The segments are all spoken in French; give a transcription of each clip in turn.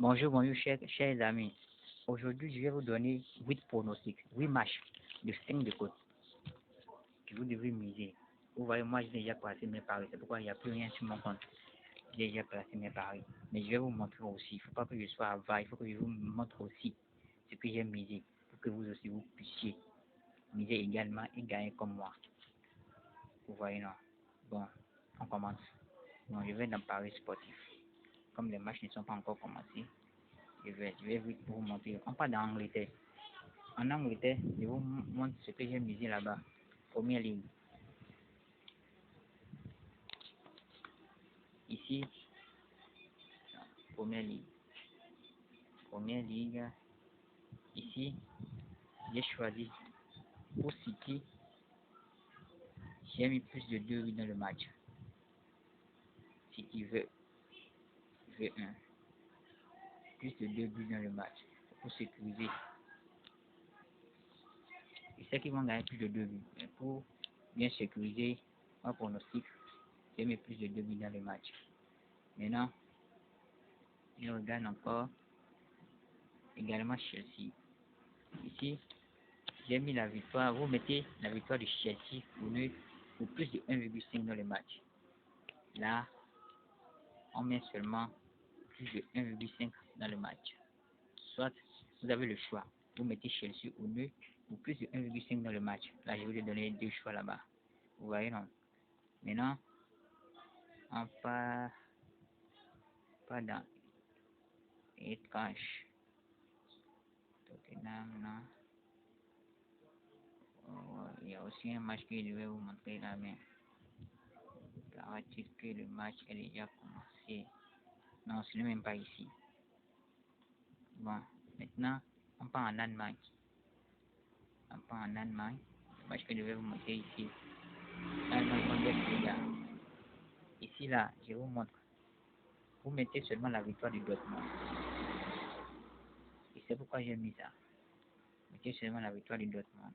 Bonjour, bonjour, chers amis. Aujourd'hui, je vais vous donner 8 pronostics, 8 matchs de 5 de côte que vous devez miser. Vous voyez, moi, j'ai déjà placé mes paris. C'est pourquoi il n'y a plus rien sur mon compte. J'ai déjà placé mes paris. Mais je vais vous montrer aussi. Il ne faut pas que je sois avare. Il faut que je vous montre aussi ce que j'ai misé pour que vous aussi, vous puissiez miser également et gagner comme moi. Vous voyez, non? Bon, on commence. Donc, je vais dans paris sportif. Comme les matchs ne sont pas encore commencés, je vais vous montrer. On part dans l'Angleterre. En Angleterre, je vous montre ce que j'ai misé là-bas. Première ligne. Ici, première ligne. Première ligne. Ici, j'ai choisi pour City. J'ai mis plus de 2 buts dans le match. City veut 1. Plus de 2 buts dans le match. Pour sécuriser. Je sais qu'ils vont gagner plus de 2 buts. Mais pour bien sécuriser mon pronostic, j'ai mis plus de 2 buts dans le match. Maintenant, je regarde encore également Chelsea. Ici, j'ai mis la victoire. Vous mettez la victoire de Chelsea pour plus de 1,5 dans le match. Là, on met seulement plus de 1,5 dans le match. Soit, vous avez le choix. Vous mettez Chelsea au nœud pour plus de 1,5 dans le match. Là, je vous ai donné 2 choix là-bas. Vous voyez, non? Maintenant, on part dans les tranches. Tottenham, non. Il y a aussi un match que je vais vous montrer là, mais paraît-il que le match est déjà commencé. Non, ce n'est même pas ici. Bon, maintenant, on part en Allemagne. Le match que je vais vous montrer ici. Allemagne Bundesliga. Ici, là, je vous montre. Vous mettez seulement la victoire du Dortmund. Et c'est pourquoi j'ai mis ça. Mettez seulement la victoire du Dortmund.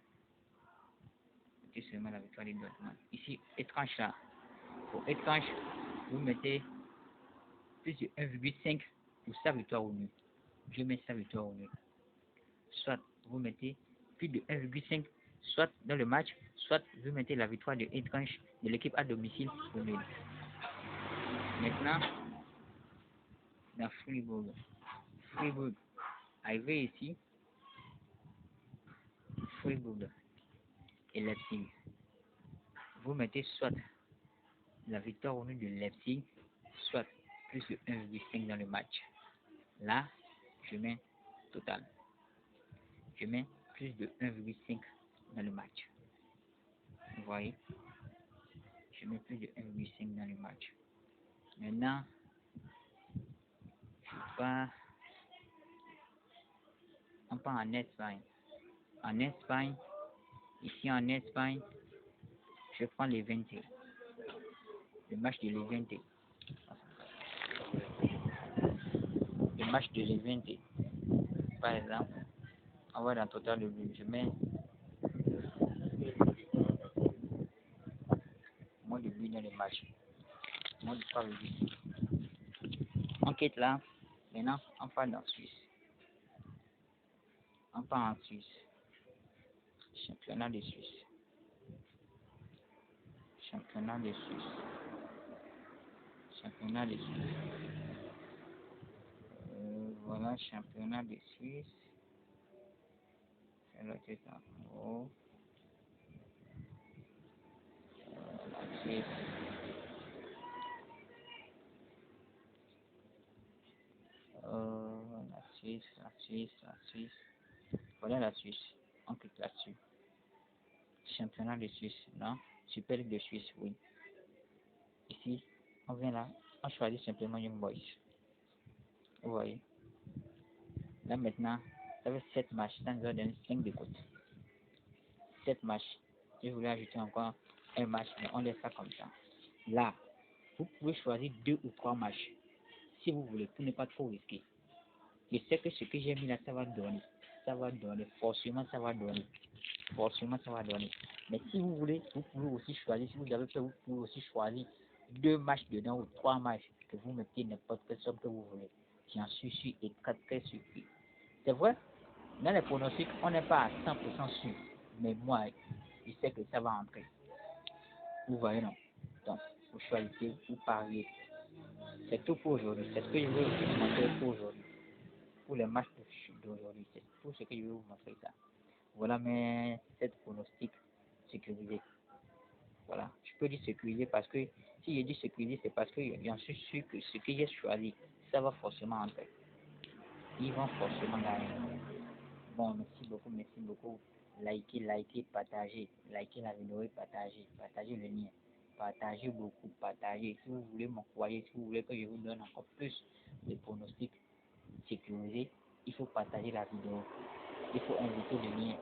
Ici, étrange là. Pour étrange, vous mettez plus de 1,5 pour sa victoire au nul. Je mets sa victoire au nul. Soit vous mettez plus de 1,5, soit dans le match, soit vous mettez la victoire de étrange de l'équipe à domicile au nul. Maintenant, dans Fribourg, arrivé ici, Fribourg et Leipzig. Vous mettez soit la victoire au nul de Leipzig, soit plus de 1,5 dans le match. Là, je mets total. Je mets plus de 1,5 dans le match. Vous voyez? Je mets plus de 1,5 dans le match. Maintenant, on part en Espagne. Ici en Espagne, je prends les 20. Le match de l'Evente. Le match de l'Evente. Par exemple, on va dans total de but. Je mets moins de but dans le match. Moins de 3,5. On quitte là. Maintenant, on part en Suisse. Championnat de Suisse. Voilà, championnat de Suisse. C'est la tête en haut. La Suisse. La Suisse. Voilà la Suisse. On clique là-dessus. Championnat de Suisse, non? Super Ligue de Suisse, oui. Ici, on vient là, on choisit simplement Young Boys. Vous voyez? Là maintenant, ça fait 7 matchs, ça nous a donné 5 de côte. 7 matchs. Je voulais ajouter encore un match, mais on laisse ça comme ça. Là, vous pouvez choisir 2 ou 3 matchs, si vous voulez, pour ne pas trop risquer. Je sais que ce que j'ai mis là, ça va donner. Forcément ça va donner. Mais si vous voulez, vous pouvez aussi choisir, si vous avez fait, vous pouvez aussi choisir 2 matchs dedans ou 3 matchs, que vous mettez n'importe quelle somme que vous voulez. j'en suis sûr et très très surpris. C'est vrai, dans les pronostics, on n'est pas à 100% sûr, mais moi, je sais que ça va entrer. Vous voyez, non? Donc, vous choisissez, vous pariez. C'est tout pour aujourd'hui. C'est ce que je veux vous montrer pour aujourd'hui. Pour les matchs d'aujourd'hui, c'est tout ce que je veux vous montrer ça. Voilà mes 7 pronostics sécurisés. Voilà, je peux dire sécurisé parce que si je dis sécurisé, c'est parce que j'en suis sûr que ce que j'ai choisi, ça va forcément entrer. Ils vont forcément gagner. Bon, merci beaucoup, merci beaucoup. Likez, partagez. Likez la vidéo et partagez. Partagez le lien. Partagez beaucoup, partagez. Si vous voulez m'envoyer, si vous voulez que je vous donne encore plus de pronostics sécurisés, il faut partager la vidéo. Il faut inviter les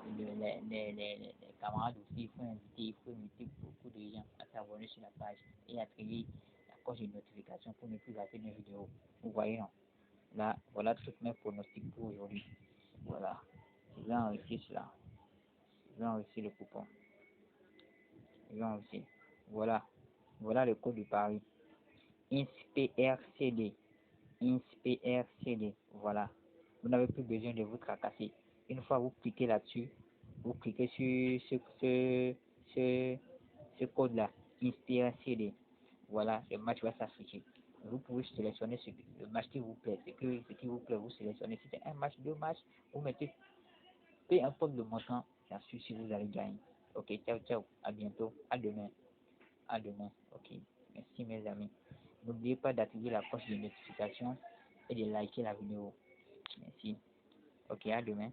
camarades aussi. Il faut inviter beaucoup de gens à s'abonner sur la page et à créer la cloche de notification pour ne plus rater mes vidéos. Vous voyez, non? Là, voilà tous mes pronostics pour aujourd'hui. Voilà. Je vais enregistrer cela. Je vais enregistrer le coupon. Je vais enregistrer. Voilà. Voilà le code du pari. INSPRCD. INSPRCD. Voilà. Vous n'avez plus besoin de vous tracasser. Une fois vous cliquez là-dessus, vous cliquez sur ce code-là. INSPRCD. Voilà, le match va s'afficher. Vous pouvez sélectionner le match qui vous plaît. Ce qui vous plaît, vous sélectionnez. Si c'est un match, deux matchs, vous mettez peu importe le montant, j'en suis sûr vous allez gagner. Ok, ciao, ciao, à bientôt, à demain, à demain. Ok, merci mes amis. N'oubliez pas d'activer la cloche de notification et de liker la vidéo. Merci. Ok, à demain.